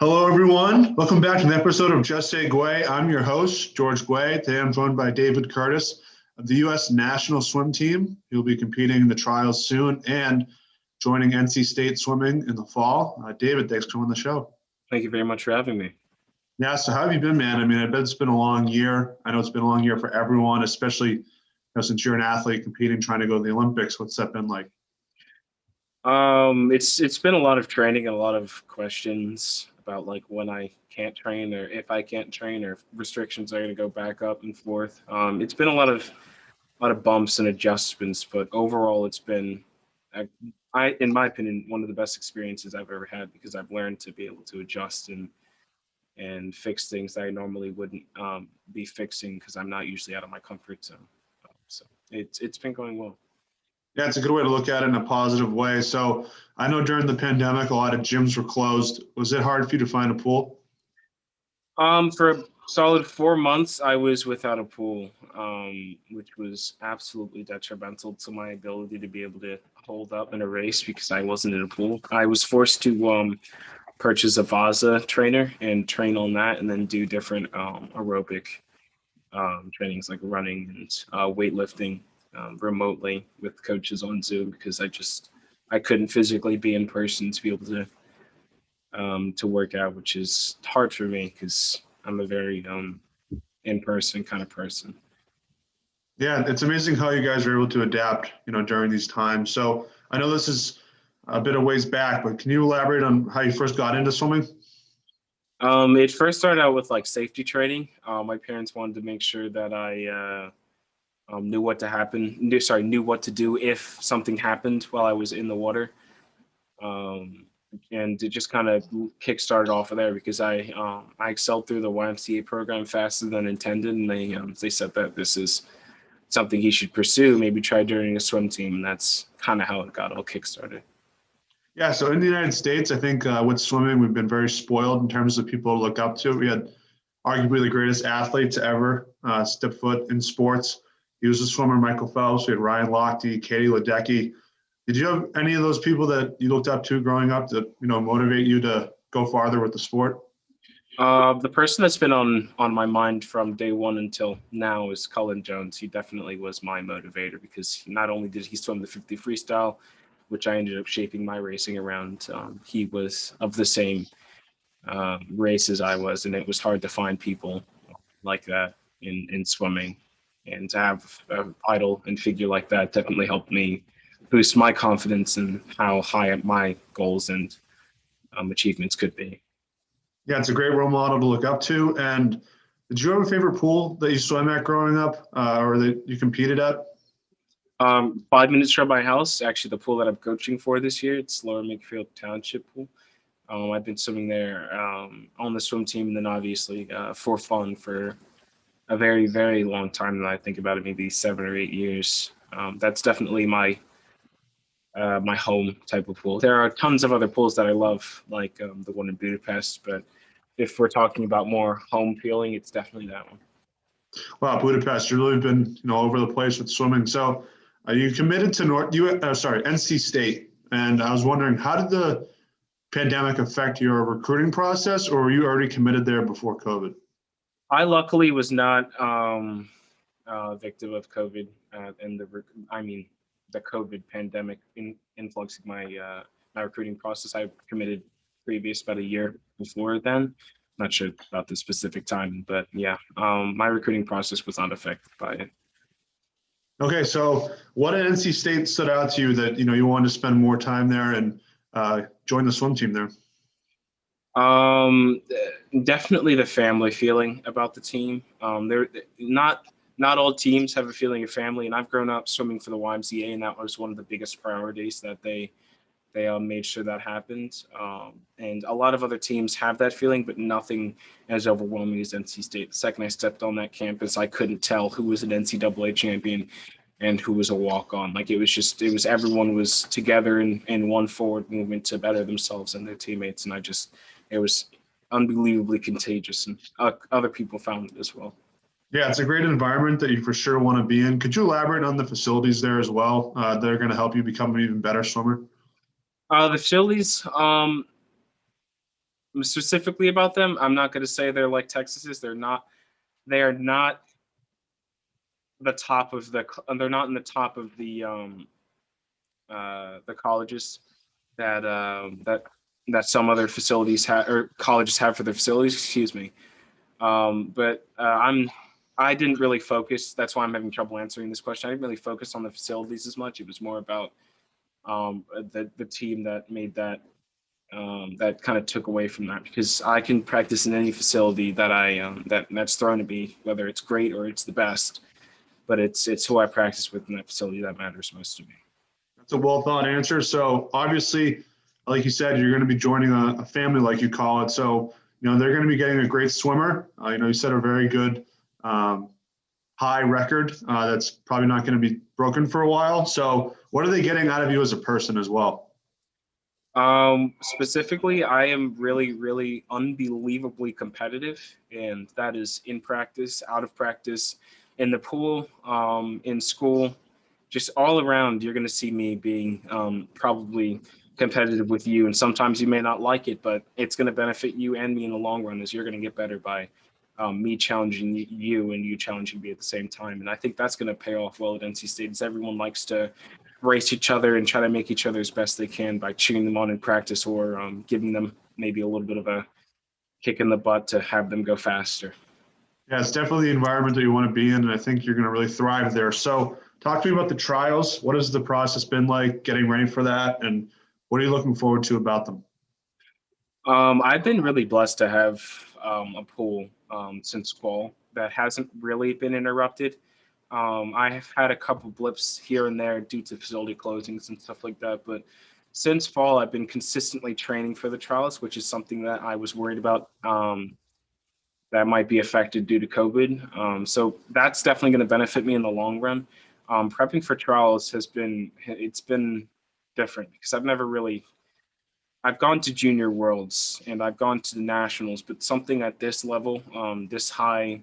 Hello, everyone. Welcome back to an episode of Just Say Guay. I'm your host, George Guay. Today I'm joined by David Curtis of the U.S. National Swim Team. He'll be competing in the trials soon and joining NC State swimming in the fall. David, thanks for coming on the show. Thank you very much for having me. Yeah, so how have you been, man? I mean, I bet it's been a long year. I know it's been a long year for everyone, especially since you're an athlete competing, trying to go to the Olympics. What's that been like? It's been a lot of training and a lot of questions about like when I can't train or if I can't train or if restrictions are going to go back up and forth. It's been a lot of bumps and adjustments, but overall, it's been, in my opinion, one of the best experiences I've ever had because I've learned to be able to adjust and fix things that I normally wouldn't be fixing because I'm not usually out of my comfort zone. So it's been going well. Yeah, it's a good way to look at it in a positive way. So I know during the pandemic, a lot of gyms were closed. Was it hard for you to find a pool? For a solid 4 months, I was without a pool, which was absolutely detrimental to my ability to be able to hold up in a race because I wasn't in a pool. I was forced to purchase a Vaza trainer and train on that, and then do different aerobic trainings like running and weightlifting remotely with coaches on Zoom because I couldn't physically be in person to be able to work out, which is hard for me because I'm a very in-person kind of person. Yeah, it's amazing how you guys are able to adapt, during these times. So I know this is a bit of ways back, but can you elaborate on how you first got into swimming? It first started out with like safety training. My parents wanted to make sure that I knew what to knew what to do if something happened while I was in the water. Um, and it just kind of kick-started off of there because I excelled through the YMCA program faster than intended, and they said that this is something he should pursue, maybe try joining a swim team, and that's kind of how it got all kick-started. Yeah, so in the United States, I think with swimming, we've been very spoiled in terms of people to look up to. We had arguably the greatest athletes ever step foot in sports. He was a swimmer, Michael Phelps. We had Ryan Lochte, Katie Ledecky. Did you have any of those people that you looked up to growing up that motivate you to go farther with the sport? The person that's been on my mind from day one until now is Cullen Jones. He definitely was my motivator because not only did he swim the 50 freestyle, which I ended up shaping my racing around, he was of the same race as I was, and it was hard to find people like that in swimming. And to have an idol and figure like that definitely helped me boost my confidence in how high my goals and achievements could be. Yeah, it's a great role model to look up to. And did you have a favorite pool that you swam at growing up or that you competed at? 5 minutes from my house, actually, the pool that I'm coaching for this year, it's Lower Makefield Township pool. I've been swimming there on the swim team, and then obviously for fun for a very, very long time. Now I think about it, maybe 7 or 8 years. That's definitely my home type of pool. There are tons of other pools that I love, like the one in Budapest, but if we're talking about more home feeling, it's definitely that one. Wow, Budapest, you've really been all over the place with swimming. So you committed to NC State, and I was wondering, how did the pandemic affect your recruiting process, or were you already committed there before COVID? I luckily was not a victim of COVID and the COVID pandemic influxing my recruiting process. I committed previous about a year before then. Not sure about the specific time, but yeah, my recruiting process was not affected by it. Okay, so what at NC State stood out to you that you wanted to spend more time there and join the swim team there? Um, Definitely the family feeling about the team. They're not all teams have a feeling of family, and I've grown up swimming for the YMCA, and that was one of the biggest priorities that they made sure that happened. And a lot of other teams have that feeling, but nothing as overwhelming as NC State. The second I stepped on that campus, I couldn't tell who was an NCAA champion and who was a walk-on. Like it was everyone was together in one forward movement to better themselves and their teammates, and it was unbelievably contagious, and other people found it as well. Yeah, it's a great environment that you for sure want to be in. Could you elaborate on the facilities there as well that are going to help you become an even better swimmer? The facilities, specifically about them, I'm not going to say they're like Texas is. They're not. They are not the top of the. They're not in the top of the colleges that some other facilities have or colleges have for their facilities. Excuse me. But I didn't really focus. That's why I'm having trouble answering this question. I didn't really focus on the facilities as much. It was more about the team that made that kind of took away from that, because I can practice in any facility that that's thrown at me, whether it's great or it's the best. But it's who I practice with in that facility that matters most to me. That's a well thought answer. So obviously, like you said, you're going to be joining a family, like you call it. So they're going to be getting a great swimmer. You set a very good high record that's probably not going to be broken for a while. So what are they getting out of you as a person as well? Specifically, I am really, really unbelievably competitive, and that is in practice, out of practice, in the pool, in school, just all around. You're going to see me being probably competitive with you, and sometimes you may not like it, but it's going to benefit you and me in the long run, as you're going to get better by me challenging you and you challenging me at the same time. And I think that's going to pay off well at NC State, as everyone likes to race each other and try to make each other as best they can by cheering them on in practice, or giving them maybe a little bit of a kick in the butt to have them go faster. Yeah, it's definitely the environment that you want to be in, and I think you're going to really thrive there. So talk to me about the trials. What has the process been like getting ready for that, and what are you looking forward to about them? I've been really blessed to have a pool since fall that hasn't really been interrupted. I have had a couple blips here and there due to facility closings and stuff like that, but since fall, I've been consistently training for the trials, which is something that I was worried about that might be affected due to COVID. So that's definitely going to benefit me in the long run. Prepping for trials it's been different, because I've gone to junior worlds and I've gone to the nationals, but something at this level, this high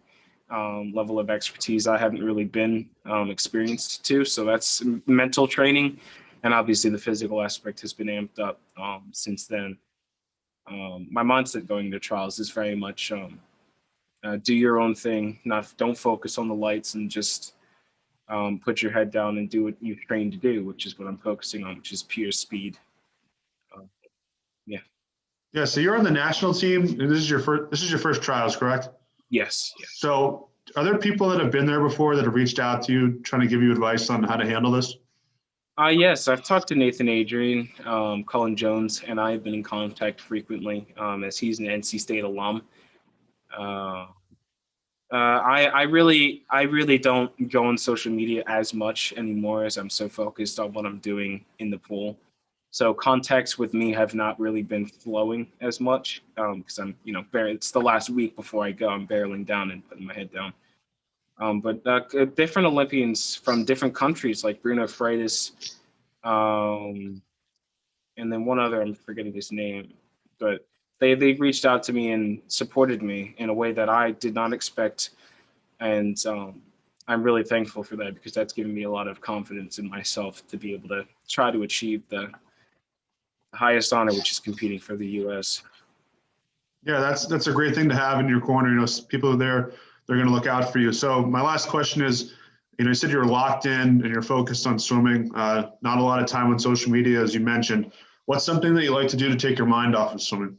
level of expertise, I haven't really been experienced to. So that's mental training. And obviously the physical aspect has been amped up since then. My mindset going to trials is very much do your own thing, don't focus on the lights, and just put your head down and do what you've trained to do, which is what I'm focusing on, which is pure speed. Yeah. Yeah, so you're on the national team, and this is your first trials, correct? Yes. So are there people that have been there before that have reached out to you trying to give you advice on how to handle this? Yes, I've talked to Nathan Adrian, Colin Jones, and I have been in contact frequently, as he's an NC State alum. I really don't go on social media as much anymore, as I'm so focused on what I'm doing in the pool. So contacts with me have not really been flowing as much, because I'm, it's the last week before I go. I'm barreling down and putting my head down. But different Olympians from different countries, like Bruno Freitas, and then one other, I'm forgetting his name, but they reached out to me and supported me in a way that I did not expect. And I'm really thankful for that, because that's given me a lot of confidence in myself to be able to try to achieve the highest honor, which is competing for the U.S. Yeah, that's a great thing to have in your corner. People there, they're going to look out for you. So my last question is, you said you're locked in and you're focused on swimming. Not a lot of time on social media, as you mentioned. What's something that you like to do to take your mind off of swimming?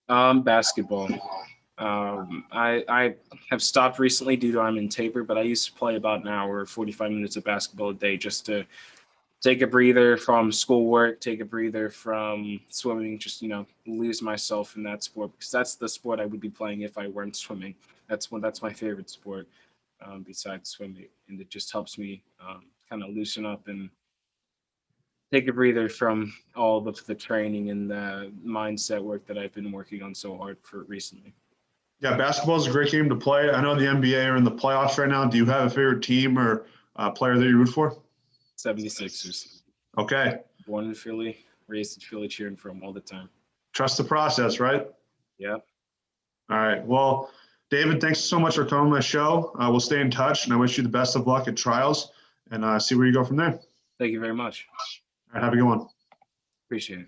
Basketball. I have stopped recently due to I'm in Tabor, but I used to play about an hour, 45 minutes of basketball a day, just to take a breather from schoolwork, take a breather from swimming, just, lose myself in that sport, because that's the sport I would be playing if I weren't swimming. That's my favorite sport, besides swimming. And it just helps me kind of loosen up and take a breather from all of the training and the mindset work that I've been working on so hard for recently. Yeah, basketball is a great game to play. I know the NBA are in the playoffs right now. Do you have a favorite team or player that you root for? 76ers. Okay. Born in Philly, raised in Philly, cheering for them all the time. Trust the process, right? Yeah. All right. Well, David, thanks so much for coming on my show. We'll stay in touch, and I wish you the best of luck at trials, and see where you go from there. Thank you very much. All right, have a good one. Appreciate it.